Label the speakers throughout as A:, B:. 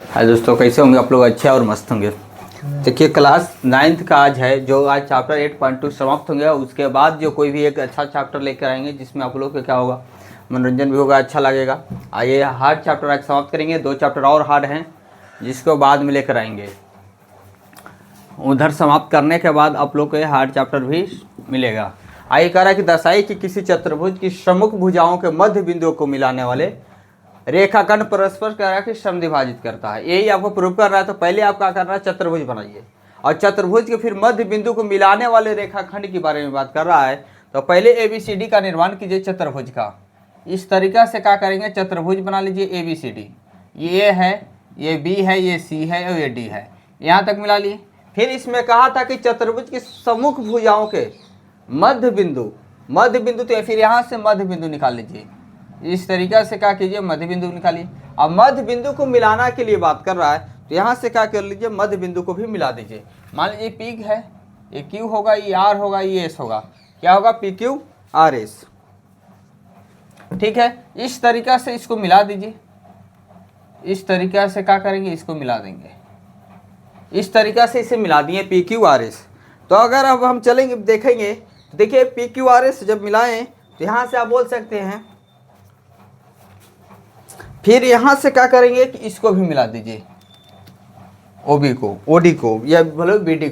A: हाय दोस्तों, कैसे होंगे आप लोग? अच्छे और मस्त होंगे। देखिए, क्लास 9th का आज है, जो आज चैप्टर 8.2 समाप्त होंगे। उसके बाद जो कोई भी एक अच्छा चैप्टर लेकर आएंगे जिसमें आप लोग को क्या होगा, मनोरंजन भी होगा, अच्छा लगेगा। आइए, हार्ड चैप्टर आज समाप्त करेंगे। 2 चैप्टर और हार्ड हैं जिसको बाद में लेकर आएंगे। उधर समाप्त करने के बाद आप लोग को हार्ड चैप्टर भी मिलेगा। आइए, कह रहा है कि दर्शाइए कि किसी चतुर्भुज की सम्मुख भुजाओं के मध्य बिंदुओं को मिलाने वाले रेखाखंड परस्पर क्या कि समद्विभाजित करता है। यही आपको प्रूव कर रहा है। तो पहले आप क्या करना है, चतुर्भुज बनाइए, और चतुर्भुज के फिर मध्य बिंदु को मिलाने वाले रेखाखंड के बारे में बात कर रहा है। तो पहले ABCD का निर्माण कीजिए चतुर्भुज का। इस तरीका से क्या करेंगे, चतुर्भुज बना लीजिए ABCD। ये है, ये B है, ये C है और ये D है। यहाँ तक मिला लिए। फिर इसमें कहा था कि चतुर्भुज की सम्मुख भुजाओं के मध्य बिंदु तो फिर यहाँ से मध्य बिंदु निकाल लीजिए। इस तरीका से क्या कीजिए, मध्य बिंदु निकालिए। अब मध्य बिंदु को मिलाना के लिए बात कर रहा है, तो यहाँ से क्या कर लीजिए, मध्य बिंदु को भी मिला दीजिए। मान लीजिए P है, ये Q होगा, ये R होगा, ये S होगा। क्या होगा, PQRS। ठीक है, इस तरीका से इसको मिला दीजिए। इस तरीका से क्या करेंगे, इसको मिला देंगे। इस तरीका से इसे मिला दिए PQRS। तो अगर अब हम चलेंगे देखेंगे, तो देखिए PQRS जब मिलाएं तो यहाँ से आप बोल सकते हैं। फिर यहाँ से क्या करेंगे कि इसको भी मिला दीजिए, OB को, OD को, या बोलो BD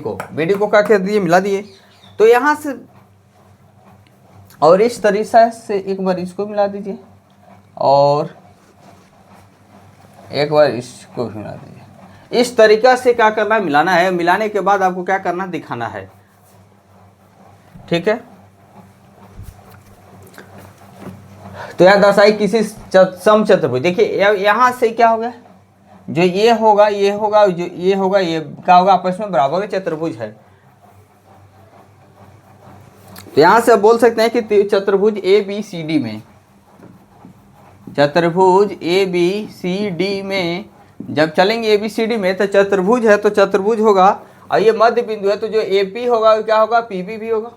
A: को क्या कर दिए, मिला दिए। तो यहाँ से और इस तरीके से एक बार इसको मिला दीजिए और एक बार इसको भी मिला दीजिए। इस तरीका से क्या करना है, मिलाना है। मिलाने के बाद आपको क्या करना, दिखाना है। ठीक है, तो यह दर्शाई किसी समचतुर्भुज। देखिए यहाँ से क्या होगा, जो ये होगा, ये होगा, जो ये होगा, ये क्या होगा, आपस में बराबर चतुर्भुज है। तो यहाँ से आप बोल सकते हैं कि चतुर्भुज ABCD में, चतुर्भुज ABCD में जब चलेंगे ABCD में, तो चतुर्भुज है तो चतुर्भुज होगा, और ये मध्य बिंदु है तो जो AP होगा क्या होगा, PB भी होगा।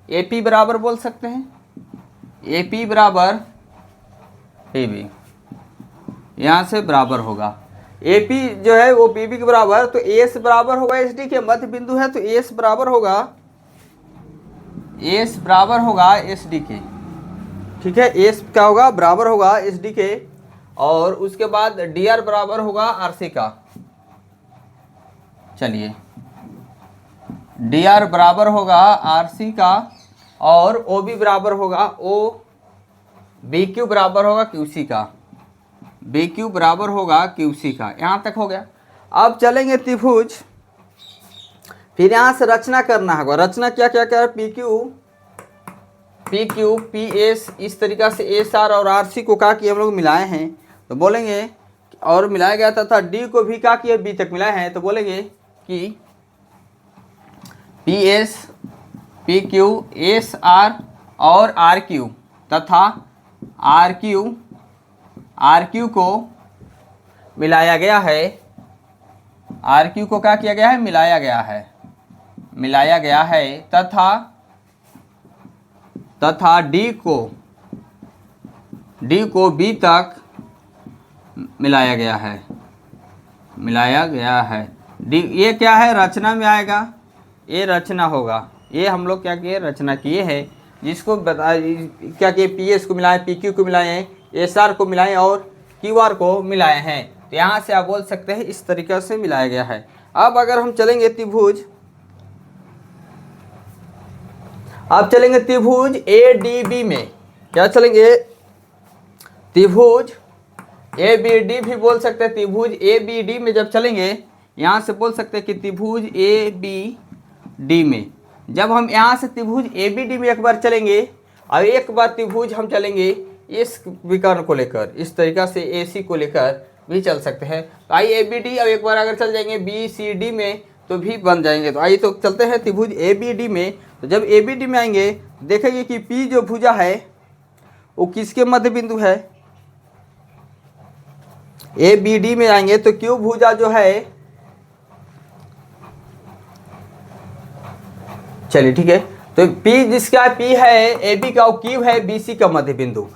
A: AP बराबर बोल सकते हैं, AP बराबर PB, यहाँ से बराबर होगा। AP जो है वो PB के बराबर, तो AS बराबर होगा SD के। मध्य बिंदु है तो AS बराबर होगा SD के। ठीक है, AS क्या होगा, बराबर होगा SD के। और उसके बाद DR बराबर होगा RC का। चलिए, DR बराबर होगा RC का, और OB बराबर होगा BQ बराबर होगा QC का। BQ बराबर होगा QC का। यहाँ तक हो गया। अब चलेंगे त्रिभुज। फिर यहाँ से रचना करना होगा। रचना क्या क्या क्या, PQ PS, इस तरीका से SR और RC को क्या किया हम लोग, मिलाए हैं। तो बोलेंगे, और मिलाया गया था D को भी क्या किया, B तक मिलाए हैं। तो बोलेंगे कि PS, PQ, SR और RQ तथा RQ को मिलाया गया है। RQ को क्या किया गया है, मिलाया गया है। तथा D को B तक मिलाया गया है। D ये क्या है, रचना में आएगा, ये रचना होगा। ये हम लोग क्या किए, रचना किए हैं, जिसको बता क्या किए, PS को मिलाएं, PQ को मिलाएं, SR को मिलाएं और QR को मिलाए हैं। तो यहाँ से आप बोल सकते हैं इस तरीके से मिलाया गया है। अब अगर हम चलेंगे त्रिभुज, अब चलेंगे त्रिभुज ADB में। क्या चलेंगे, त्रिभुज ABD भी बोल सकते हैं। त्रिभुज ABD में जब चलेंगे, यहाँ से बोल सकते हैं कि त्रिभुज ABD में जब हम यहाँ से त्रिभुज ABD में एक बार चलेंगे, और एक बार त्रिभुज हम चलेंगे इस विकर्ण को लेकर, इस तरीका से AC को लेकर भी चल सकते हैं। तो आइए ABD, अब एक बार अगर चल जाएंगे BCD में तो भी बन जाएंगे। तो आइए तो चलते हैं त्रिभुज ABD में। तो जब ABD में आएंगे देखेंगे कि P जो भुजा है वो किसके मध्य बिंदु है। ABD में आएंगे तो Q भुजा जो है, चलिए ठीक है, तो P जिसका P है AB का, Q है BC का मध्य बिंदु।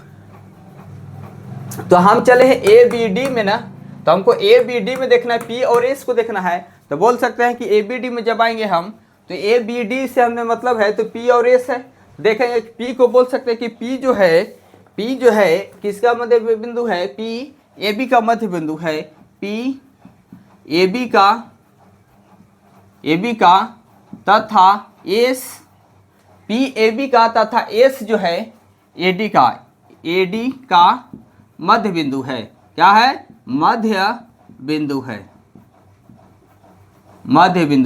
A: तो हम चले हैं ABD में ना, तो हमको ए बी डी में देखना है, पी और एस को देखना है। तो बोल सकते हैं कि ए बी डी में जब आएंगे हम, तो ए बी डी से हमें मतलब है तो पी और एस है। देखेंगे पी को बोल सकते हैं कि पी जो है किसका मध्य बिंदु है, पी ए बी का मध्य बिंदु है, पी ए बी का तथा एस पी ए बी का तथा एस जो है ए डी का मध्य बिंदु है। क्या है? मध्य बिंदु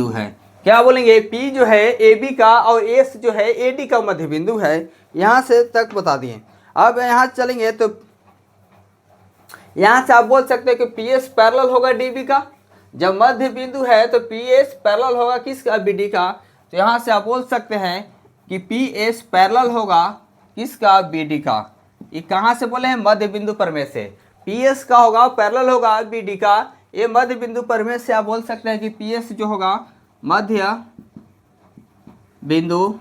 A: है। क्या बोलेंगे? पी जो है ए बी का और एस जो है ए डी का मध्य बिंदु है। यहाँ से तक बता दिए। अब यहाँ चलेंगे तो यहाँ से आप बोल सकते हैं कि पी एस पैरेलल होगा डी बी का। जब मध्य बिंदु है तो पी एस पैरेलल होगा किसका? बी डी का। तो यहाँ से आप बोल सकते हैं कि पी एस पैरेलल होगा किसका? बी डी का। ये कहाँ से बोले हैं? मध्य बिंदु प्रमेय से। पी एस का होगा पैरेलल होगा बी डी का। ये मध्य बिंदु प्रमेय से आप बोल सकते हैं कि पी एस जो होगा मध्य बिंदु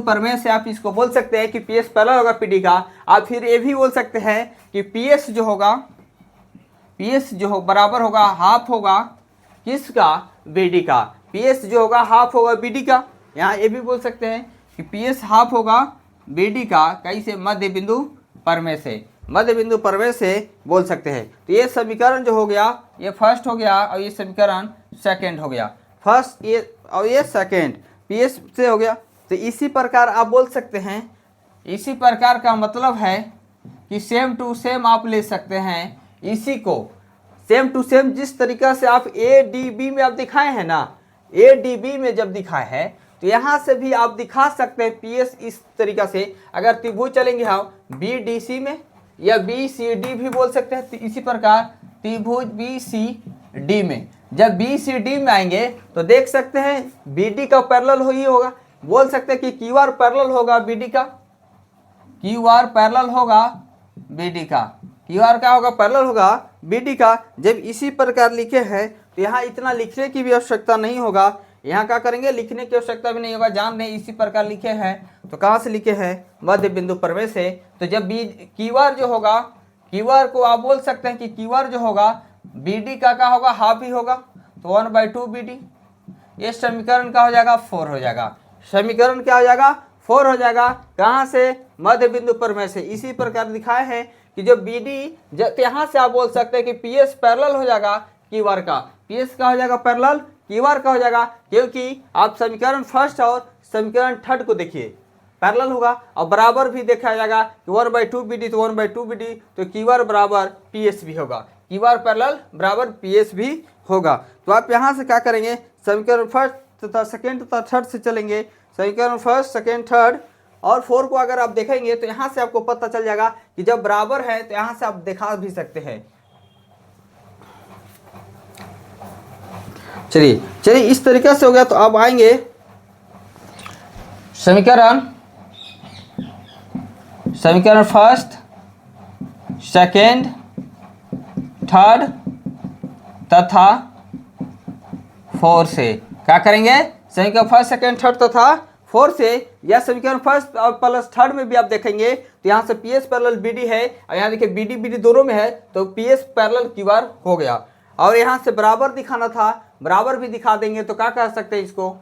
A: प्रमेय से आप इसको बोल सकते हैं कि पी एस पैरेलल होगा पी डी का। आप फिर ये भी बोल सकते हैं कि पी एस जो बराबर होगा हाफ होगा किसका? बी डी का। पी एस जो होगा हाफ होगा बी डी का। यहाँ ये भी बोल सकते हैं कि पी एस हाफ होगा बी डी का। कैसे? मध्य बिंदु प्रमेय से बोल सकते हैं। तो ये समीकरण जो हो गया ये फर्स्ट हो गया और ये समीकरण सेकंड हो गया। फर्स्ट ये और ये सेकंड पी एस से हो गया। तो इसी प्रकार आप बोल सकते हैं, इसी प्रकार का मतलब है कि सेम टू सेम आप ले सकते हैं। इसी को सेम टू सेम जिस तरीका से आप ए डी बी में आप दिखाए हैं ना, ए डी बी में जब दिखाए हैं तो यहाँ से भी आप दिखा सकते हैं पी एस इस तरीका से। अगर त्रिभुज चलेंगे हम बी डी सी में या बी सी डी भी बोल सकते हैं। इसी प्रकार त्रिभुज बी सी डी में जब बी सी डी में आएंगे तो देख सकते हैं बी डी का पैरेलल ही होगा। बोल सकते हैं कि क्यू आर पैरेलल होगा बी डी का, क्यू आर पैरेलल होगा बी डी का, क्यू आर का होगा पैरेलल होगा बी डी का। जब इसी प्रकार लिखे हैं तो यहाँ इतना लिखने की भी आवश्यकता नहीं होगा। यहाँ क्या करेंगे? लिखने की आवश्यकता भी नहीं होगा। जान रहे इसी प्रकार लिखे हैं तो कहाँ से लिखे हैं? मध्य बिंदु प्रमेय से। तो जब बी क्यू आर जो होगा, क्यू आर को आप बोल सकते हैं कि क्यू आर जो होगा बी डी का क्या होगा? हाफ ही होगा। तो 1/2 बी डी। ये समीकरण का हो जाएगा 4 हो जाएगा। समीकरण क्या हो जाएगा? 4 हो जाएगा। कहाँ से? मध्य बिंदु प्रमेय से। इसी प्रकार दिखाए हैं कि जो बी डी यहाँ से आप बोल सकते हैं कि पी एस पैरेलल हो जाएगा क्यू आर का। पी एस का हो जाएगा पैरेलल क्यू आर का हो जाएगा, क्योंकि आप समीकरण फर्स्ट और समीकरण थर्ड को देखिए पैरेलल होगा और बराबर भी देखा जाएगा कि 1/2 बी डी तो 1/2 बी डी तो क्यू आर बराबर पी एस भी होगा, क्यू आर पैरेलल बराबर पी एस भी होगा। तो आप यहाँ से क्या करेंगे? समीकरण फर्स्ट तथा सेकेंड तथा थर्ड से चलेंगे। समीकरण फर्स्ट सेकेंड थर्ड और 4 को अगर आप देखेंगे तो यहाँ से आपको पता चल जाएगा कि जब बराबर है तो यहाँ से आप दिखा भी सकते हैं। चलिए इस तरीके से हो गया। तो अब आएंगे समीकरण फर्स्ट सेकेंड थर्ड तथा 4 से क्या करेंगे? समीकरण फर्स्ट सेकेंड थर्ड तथा 4 से या समीकरण फर्स्ट और प्लस थर्ड में भी आप देखेंगे तो यहाँ से P S parallel B D है और यहाँ देखिए बी डी दोनों में है तो P S parallel Q R हो गया। और यहाँ से बराबर दिखाना था, बराबर भी दिखा देंगे तो क्या कह सकते हैं? इसको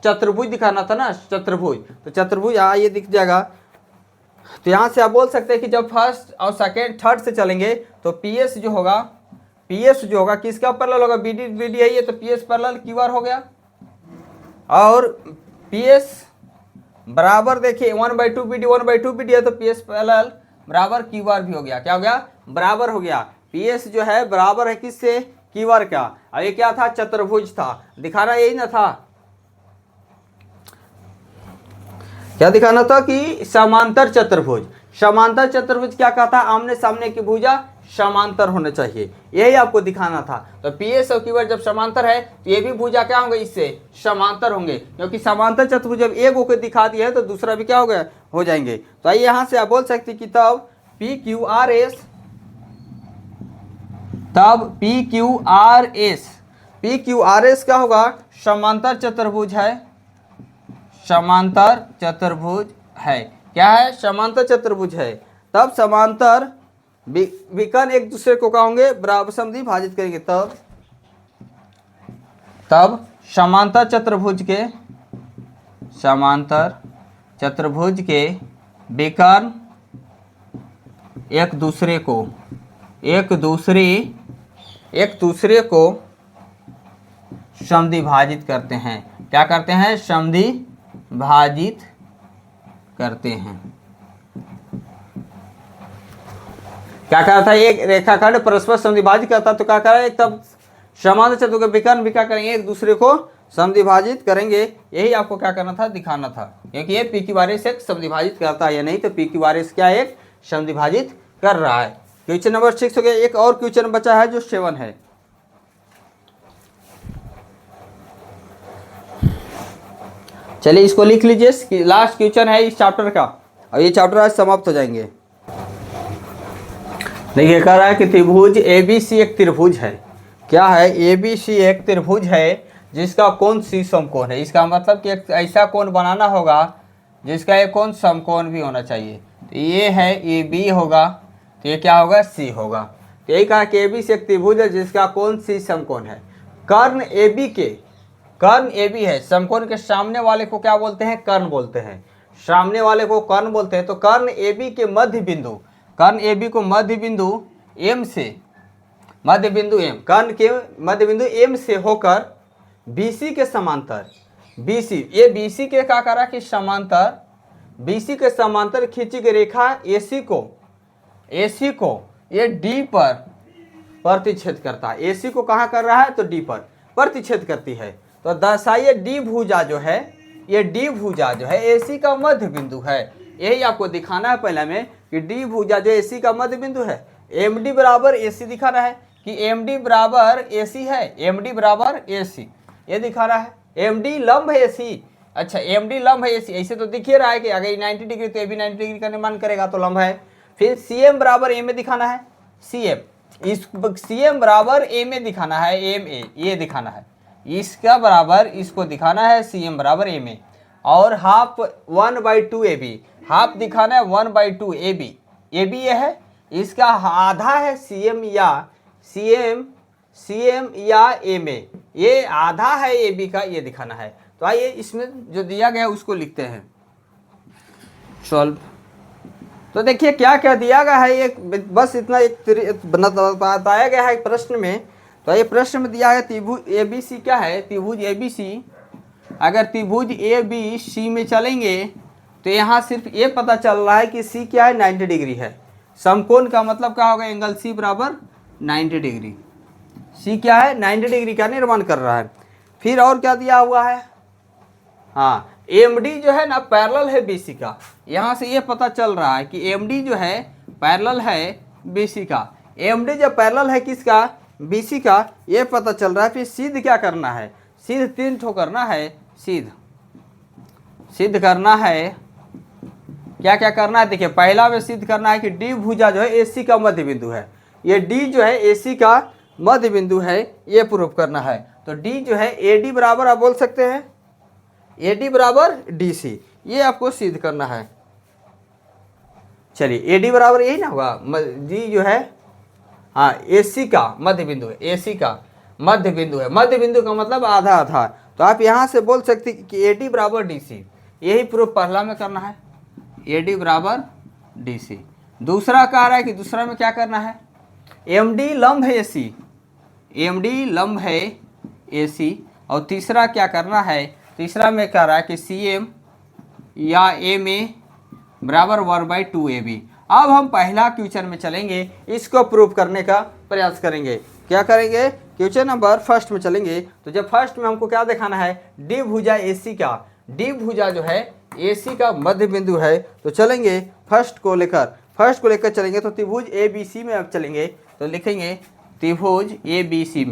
A: चतुर्भुज दिखाना था ना, चतुर्भुज। तो चतुर्भुज ये दिख जाएगा। तो यहाँ से आप बोल सकते हैं कि जब फर्स्ट और सेकेंड थर्ड से चलेंगे तो पी एस जो होगा किसका पैरेलल होगा? बी डी है ये, तो P S parallel Q R हो गया। और पी एस बराबर देखिए 1/2 बी डी 1/2 बी डी है तो पी एस पैरेलल बराबर क्यू आर भी हो गया। क्या हो गया? बराबर हो गया। पी एस जो है बराबर है किससे? क्यू आर का। और ये क्या था? चतुर्भुज था। दिखाना यही ना था, क्या दिखाना था? कि समांतर चतुर्भुज। समांतर चतुर्भुज क्या कहता है? आमने सामने की भुजा समांतर होना चाहिए, यही आपको दिखाना था। तो पी एस और क्यू आर जब समांतर है तो ये भी भुजा क्या होंगे? इससे समांतर होंगे, क्योंकि समांतर चतुर्भुज जब एक होकर दिखा दिया है तो दूसरा भी क्या हो गया? हो जाएंगे। तो आइए यहाँ से आप बोल सकते कि तब पी क्यू आर एस क्या होगा? समांतर चतुर्भुज है। समांतर चतुर्भुज है। क्या है? समांतर चतुर्भुज है। तब समांतर विकर्ण एक दूसरे को क्या होंगे, बराबर समद्वि भाजित करेंगे, तब समांतर चतुर्भुज के विकर्ण एक दूसरे को समद्वि भाजित करते हैं। क्या करते हैं, समद्वि भाजित करते हैं। क्या करता है, एक रेखाखंड परस्पर समद्वि भाजित करता है, तो क्या करें, तब समांतर चतुर्भुज के विकर्ण भी क्या करेंगे, एक दूसरे को समद्वि भाजित करेंगे। यही आपको क्या करना था, दिखाना था, क्योंकि ये पी क्यू आर एस एक समद्वि भाजित करता है या नहीं, तो पी क्यू आर एस क्या एक समद्वि भाजित कर रहा है। क्वेश्चन नंबर 6 हो गया। एक और क्वेश्चन बचा है जो 7 है। चलिए इसको लिख लीजिए, लास्ट क्वेश्चन है इस चैप्टर का, और ये चैप्टर आज समाप्त हो जाएंगे। देखिए कह रहा है कि त्रिभुज ABC एक त्रिभुज है। क्या है, ABC एक त्रिभुज है जिसका कोण C समकोण है। इसका मतलब कि एक ऐसा कोण बनाना होगा जिसका एक कोण समकोण भी होना चाहिए। तो ये है AB होगा, तो ये क्या होगा, C होगा। तो यही कहा कि ABC एक त्रिभुज है जिसका कोण C समकोण है। कर्ण AB है, समकोण के सामने वाले को क्या बोलते हैं, कर्ण बोलते हैं, सामने वाले को कर्ण बोलते हैं। तो कर्ण AB के मध्य बिंदु, कर्ण AB को मध्य बिंदु M से, मध्य बिंदु M, कर्ण के मध्य बिंदु M से होकर BC के समांतर, BC ये BC के क्या करा कि समांतर, BC के समांतर खींची गई रेखा AC को ये D पर प्रतिच्छेद करता है। AC को कहाँ कर रहा है, तो D पर प्रतिच्छेद करती है। तो दर्शाइए D भुजा जो है, ये D भुजा जो है AC का मध्य बिंदु है। यही आपको दिखाना है पहले में कि D भुजा जो AC का मध्य बिंदु है, MD बराबर AC दिखाना है कि MD बराबर AC है, MD बराबर AC ये दिखा रहा है। MD लंब है AC, अच्छा MD लंब है AC, ऐसे तो दिख ही रहा है कि अगर 90 डिग्री तो AB 90 डिग्री का निर्माण करेगा तो लंब है। फिर CM बराबर A में दिखाना है, CM बराबर A में दिखाना है, MA ये दिखाना है, इसका बराबर इसको दिखाना है CM बराबर A में। और हाफ 1/2 AB, हाफ दिखाना है 1/2 AB, AB ये है, इसका आधा है CM या MA, ये आधा है AB का, ये दिखाना है। तो आइए इसमें जो दिया गया उसको लिखते हैं, सॉल्व। तो देखिए क्या क्या दिया गया है, एक बस इतना एक बताया गया है प्रश्न में। तो ये प्रश्न में दिया है त्रिभुज ABC क्या है, त्रिभुज ABC, अगर त्रिभुज ABC में चलेंगे तो यहाँ सिर्फ ये पता चल रहा है कि C क्या है, 90 डिग्री है। समकोण का मतलब क्या होगा, एंगल C बराबर 90 डिग्री। C क्या है, 90 डिग्री का निर्माण कर रहा है। फिर और क्या दिया हुआ है, हाँ MD जो है ना पैरेलल है BC का, यहाँ से ये पता चल रहा है कि MD जो है पैरेलल है BC का। MD जो पैरेलल है किसका, BC का, ये पता चल रहा है। फिर सिद्ध क्या करना है, सिद्ध 3 ठो करना है, सिद्ध करना है। क्या क्या करना है, देखिए पहला में सिद्ध करना है कि D भुजा जो है AC का मध्य बिंदु है। ये D जो है AC का मध्य बिंदु है, ये प्रूफ करना है। तो D जो है AD बराबर आप बोल सकते हैं, AD बराबर DC, ये आपको सिद्ध करना है। चलिए AD बराबर यही ना होगा, D जो है हाँ AC का मध्य बिंदु है, AC का मध्य बिंदु है, मध्य बिंदु का मतलब आधा आधा। तो आप यहाँ से बोल सकते हैं कि AD बराबर DC, यही प्रूफ पहला में करना है, AD बराबर DC। दूसरा कह रहा है कि दूसरा में क्या करना है, MD लंब है AC, MD लंब है AC। और तीसरा क्या करना है, तीसरा में कह रहा है कि CM या MA बराबर 1/2 AB। अब हम पहला क्वेश्चन में चलेंगे, इसको प्रूव करने का प्रयास करेंगे। क्या करेंगे, क्वेश्चन नंबर फर्स्ट में चलेंगे। तो जब फर्स्ट में हमको क्या दिखाना है, D भुजा AC का, D भुजा जो है AC का मध्य बिंदु है। तो चलेंगे फर्स्ट को लेकर चलेंगे। तो त्रिभुज ABC में अब चलेंगे, तो लिखेंगे त्रिभुज ABC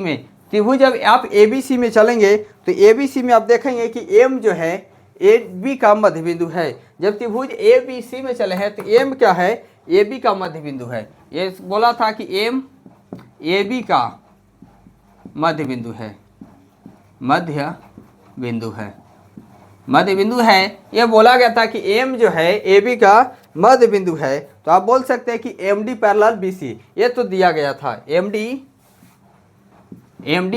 A: में, त्रिभुज जब आप ABC में चलेंगे तो ABC में आप देखेंगे कि M जो है AB का मध्य बिंदु है। जब त्रिभुज ABC में चले हैं तो M क्या है, AB का मध्य बिंदु है। ये बोला था कि M AB का मध्य बिंदु है, मध्य बिंदु है। ये बोला गया था कि M जो है AB का मध्य बिंदु है। तो आप बोल सकते हैं कि M D parallel B C, ये तो दिया गया था, M D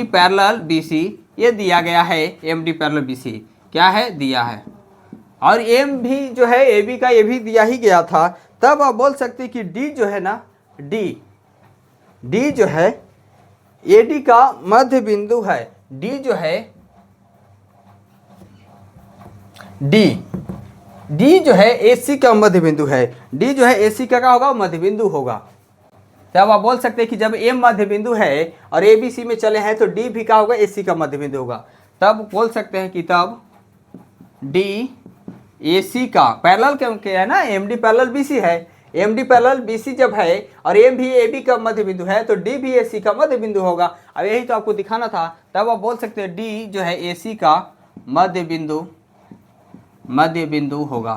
A: parallel B C, ये दिया गया है, M D parallel B C क्या है, दिया है। और एम भी जो है ए बी का, ये भी दिया ही गया था। तब आप बोल सकते हैं कि डी जो है ना, डी जो है ए डी का मध्य बिंदु है, डी जो है डी जो है AC का मध्य बिंदु है, डी जो है AC का क्या होगा, मध्य बिंदु होगा। तब आप बोल सकते हैं कि जब M मध्य बिंदु है और ABC में चले हैं तो D भी क्या होगा, AC का मध्य बिंदु होगा। तब बोल सकते हैं कि तब D AC का पैरेलल क्या है ना, MD पैरेलल BC है, MD पैरेलल BC जब है और M भी AB का मध्य बिंदु है तो D भी AC का मध्य बिंदु होगा। अब यही तो आपको दिखाना था। तब आप बोल सकते हैं D जो है AC का मध्य बिंदु होगा,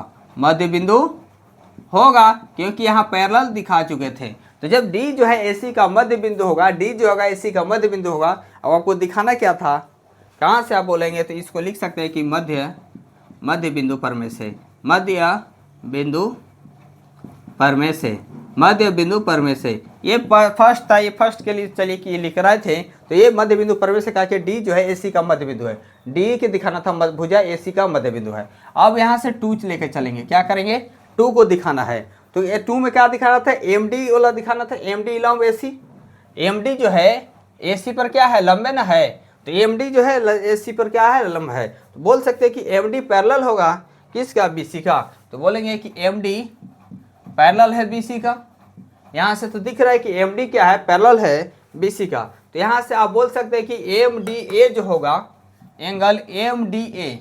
A: क्योंकि यहाँ पैरेलल दिखा चुके थे। तो जब D जो है AC का मध्य बिंदु होगा, D जो होगा AC का मध्य बिंदु होगा। अब आपको दिखाना क्या था, कहाँ से आप बोलेंगे, तो इसको लिख सकते हैं कि मध्य बिंदु पर में से, मध्य बिंदु पर में से, ये फर्स्ट था, ये फर्स्ट के लिए चलिए कि ये लिख रहे थे। तो ये मध्य बिंदु पर में से कहा कि डी जो है AC का मध्य बिंदु है, डी के दिखाना था भुजा AC का मध्य बिंदु है। अब यहाँ से 2 लेकर चलेंगे, क्या करेंगे, 2 को दिखाना है। तो ये 2 में क्या दिखाना था, MD वाला दिखाना था, MD लंब AC, MD जो है AC पर क्या है, लंब ना है, तो MD जो है AC पर क्या है, लंब है। तो बोल सकते हैं कि MD पैरेलल होगा किसका, BC का। तो बोलेंगे कि MD पैरेलल है BC का। यहाँ से तो दिख रहा है कि MD क्या है, पैरेलल है BC का। तो यहाँ से आप बोल सकते हैं कि MDA जो होगा, एंगल MDA,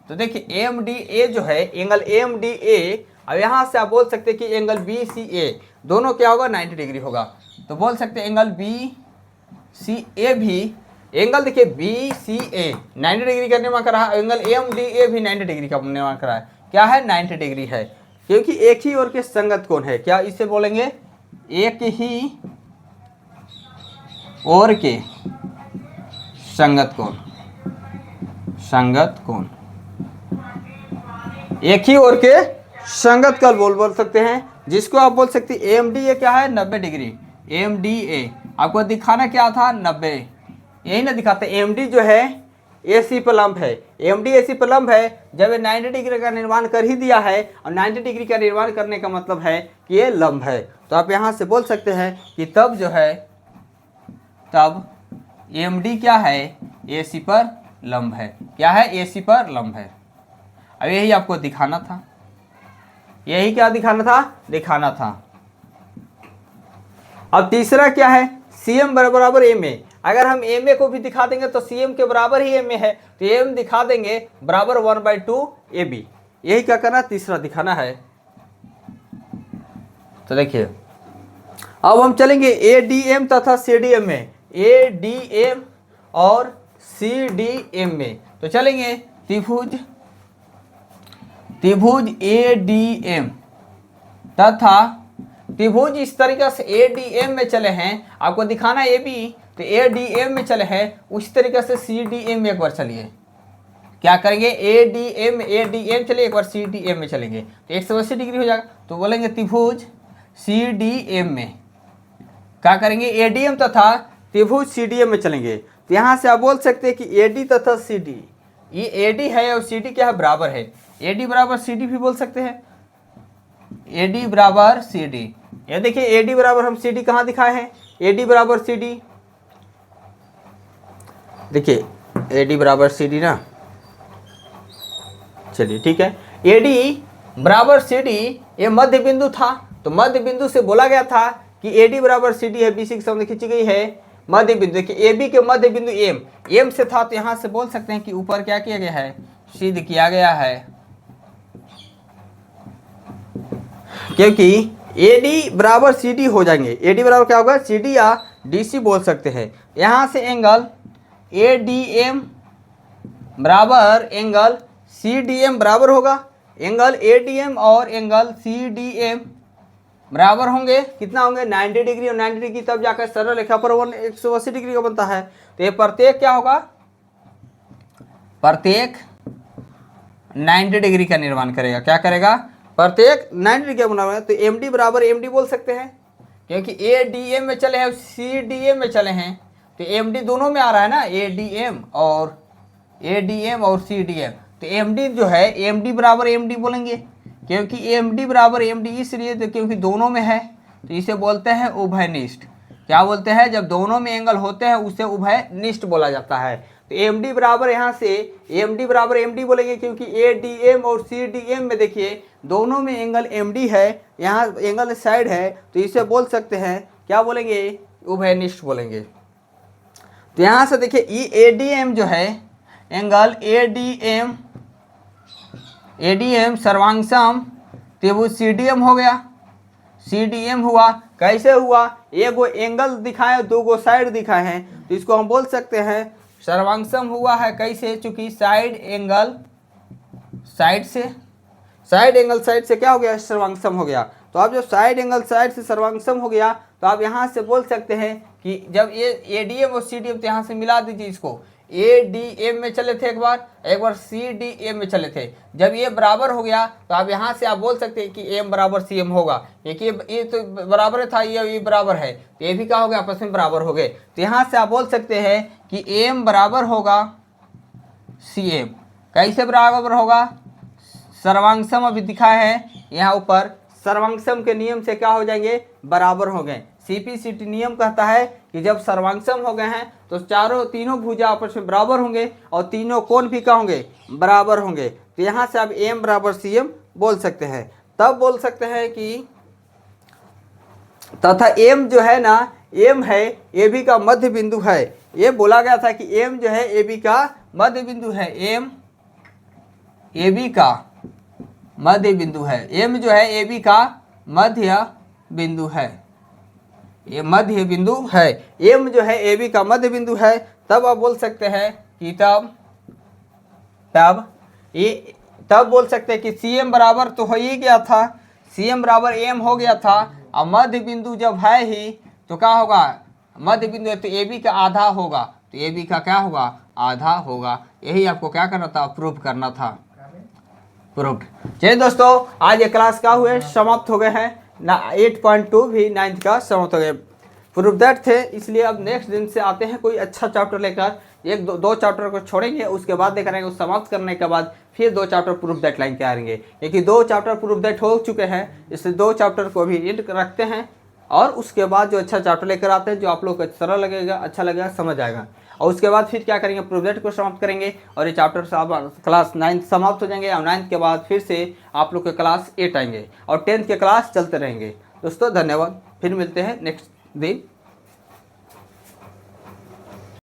A: तो देखिए MDA जो है एंगल MDA। अब यहाँ से आप बोल सकते हैं कि एंगल BCA दोनों क्या होगा, 90 डिग्री होगा। तो बोल सकते हैं एंगल BCA भी, एंगल देखिए BCA 90 डिग्री का निर्माण कर रहा है, एंगल MDA भी 90 डिग्री का निर्माण कर रहा है, क्या है, 90 डिग्री है, क्योंकि एक ही ओर के संगत कोण है। क्या इसे बोलेंगे, एक ही ओर के संगत कोण, एक ही ओर के संगत कोण बोल सकते हैं, जिसको आप बोल सकते हैं MDA क्या है, 90 डिग्री। MDA आपको दिखाना क्या था, 90, यही ना दिखाते। MD जो है AC पर लंब है, MD AC पर लंब है। जब ये 90 डिग्री का निर्माण कर ही दिया है, और 90 डिग्री का निर्माण करने का मतलब है कि ये लंब है। तो आप यहाँ से बोल सकते हैं कि तब जो है, तब MD क्या है, AC पर लंब है, क्या है, AC पर लंब है। अब यही आपको दिखाना था, यही क्या दिखाना था। अब तीसरा क्या है, CM बराबर MA। अगर हम MA को भी दिखा देंगे तो CM के बराबर ही MA है, तो M दिखा देंगे बराबर 1/2 AB। यही क्या करना, तीसरा दिखाना है। तो देखिए अब हम चलेंगे ADM तथा CDM में, ADM और CDM में। तो चलेंगे त्रिभुज ADM तथा त्रिभुज इस तरीके से ADM में चले हैं, आपको दिखाना है AB, तो ADM में चले हैं, उसी तरीके से CDM में एक बार चलिए, क्या करेंगे, ADM चलिए, एक बार CDM में चलेंगे तो 180 डिग्री हो जाएगा। तो बोलेंगे त्रिभुज CDM में क्या करेंगे, ADM तथा त्रिभुज CDM में चलेंगे। तो यहाँ से आप बोल सकते हैं कि AD तथा CD, ये AD है और CD क्या है, बराबर है। AD बराबर CD भी बोल सकते हैं, AD बराबर CD। ये देखिए AD बराबर हम CD कहाँ दिखाए हैं, AD बराबर CD, देखिए AD बराबर CD ना, चलिए ठीक है। AD बराबर CD ये मध्य बिंदु था, तो मध्य बिंदु से बोला गया था कि AD बराबर CD है, BC की समझ खींची गई है मध्य बिंदु। देखिए AB के मध्य बिंदु M से था, तो यहाँ से बोल सकते हैं कि ऊपर क्या किया गया है, सिद्ध किया गया है, क्योंकि AD बराबर CD हो जाएंगे। AD बराबर क्या होगा, CD या DC बोल सकते हैं। यहाँ से एंगल ADM बराबर एंगल CDM बराबर होगा, एंगल ADM और एंगल CDM बराबर होंगे, कितना होंगे, 90 डिग्री और 90 डिग्री, तब जाकर सरल रेखा पर 180 डिग्री का बनता है। तो ये प्रत्येक क्या होगा, प्रत्येक 90 डिग्री का निर्माण करेगा, क्या करेगा, प्रत्येक 90 डिग्री बना हुआ है, तो एम डी बराबर एम डी बोल सकते हैं, क्योंकि ए डी एम में चले हैं, सी डी एम में चले हैं, तो एम डी दोनों में आ रहा है ना, ए डी एम और सी डी एम। तो एम डी जो है एम डी बराबर एम डी बोलेंगे, क्योंकि एम डी बराबर एम डी इसलिए तो क्योंकि दोनों में है, तो इसे बोलते हैं उभयनिष्ठ। क्या बोलते हैं? जब दोनों में एंगल होते हैं उसे उभयनिष्ठ बोला जाता है। तो एम डी बराबर यहाँ से एम डी बराबर एम डी बोलेंगे, क्योंकि ए डी एम और सी डी एम में देखिए दोनों में एंगल एम डी है, यहाँ एंगल साइड है, तो इसे बोल सकते हैं, क्या बोलेंगे? उभयनिष्ठ बोलेंगे। तो यहाँ से देखिए ई ए डी एम जो है एंगल ए डी एम सर्वांगसम त्रिभुज सी डी एम हो गया, सी डी एम हुआ। कैसे हुआ? एक वो एंगल दिखाए, दो गो साइड दिखाए हैं, तो इसको हम बोल सकते हैं सर्वांगसम हुआ है। कैसे? चूंकि साइड एंगल साइड से क्या हो गया? सर्वांगसम हो गया। तो अब जब साइड एंगल साइड से सर्वांगसम हो गया, तो आप यहाँ से बोल सकते हैं कि जब ये ए डी एम और सी डी एम, तो यहाँ से मिला दीजिए इसको, ए डी एम में चले थे एक बार सी डी एम में चले थे। जब ये बराबर हो गया, तो आप यहाँ से आप बोल सकते हैं कि एम बराबर सी एम होगा, क्योंकि ये तो बराबर था, ये बराबर है, तो ये भी क्या हो गया? आपस में बराबर हो गए। तो यहाँ से आप बोल सकते हैं कि एम बराबर होगा सी एम। कैसे बराबर होगा? सर्वांगसम अभी दिखा है यहाँ ऊपर, सर्वांगसम के नियम से क्या हो जाएंगे? बराबर हो गए। सीपीसीटी नियम कहता है कि जब सर्वांगसम हो गए हैं तो तीनों भुजा आपस में बराबर होंगे और तीनों कोण भी क्या होंगे? बराबर होंगे। तो यहाँ से आप एम बराबर सी एम बोल सकते हैं। तब बोल सकते हैं कि तथा एम जो है ना, एम है ए बी का मध्य बिंदु है। ये बोला गया था कि एम जो है ए बी का मध्य बिंदु है, एम ए बी का मध्य बिंदु है, एम जो है ए बी का मध्य बिंदु है, ये मध्य बिंदु है, एम जो है ए बी का मध्य बिंदु है। तब आप बोल सकते हैं कि तब बोल सकते हैं कि सी एम बराबर तो हो ही गया था, सी एम बराबर एम हो गया था। अब मध्य बिंदु जब है ही तो क्या होगा? मध्य बिंदु है तो ए बी का आधा होगा, तो ए बी का क्या होगा? आधा होगा। यही आपको क्या करना था? प्रूफ करना था। प्रूफ। चलिए दोस्तों, आज ये क्लास क्या हुए? समाप्त हो गए हैं ना। 8.2 भी 9th का समाप्त हो गए। प्रूफ दैट थे, इसलिए अब नेक्स्ट दिन से आते हैं कोई अच्छा चैप्टर लेकर। एक दो चैप्टर को छोड़ेंगे, उसके बाद देख रहेंगे, उस समाप्त करने के बाद फिर 2 चैप्टर प्रूफ दैट लाइन के आएंगे, क्योंकि 2 चैप्टर प्रूफ दैट हो चुके हैं, इसलिए 2 चैप्टर को भी एंड रखते हैं। और उसके बाद जो अच्छा चैप्टर लेकर आते हैं, जो आप लोग को सरल लगेगा, अच्छा लगेगा, समझ आएगा, और उसके बाद फिर क्या करेंगे? प्रूफ दैट को समाप्त करेंगे और ये चैप्टर से आप क्लास 9th समाप्त हो जाएंगे। और 9th के बाद फिर से आप लोग के क्लास 8 आएंगे और 10th के क्लास चलते रहेंगे। दोस्तों धन्यवाद, फिर मिलते हैं नेक्स्ट दिन।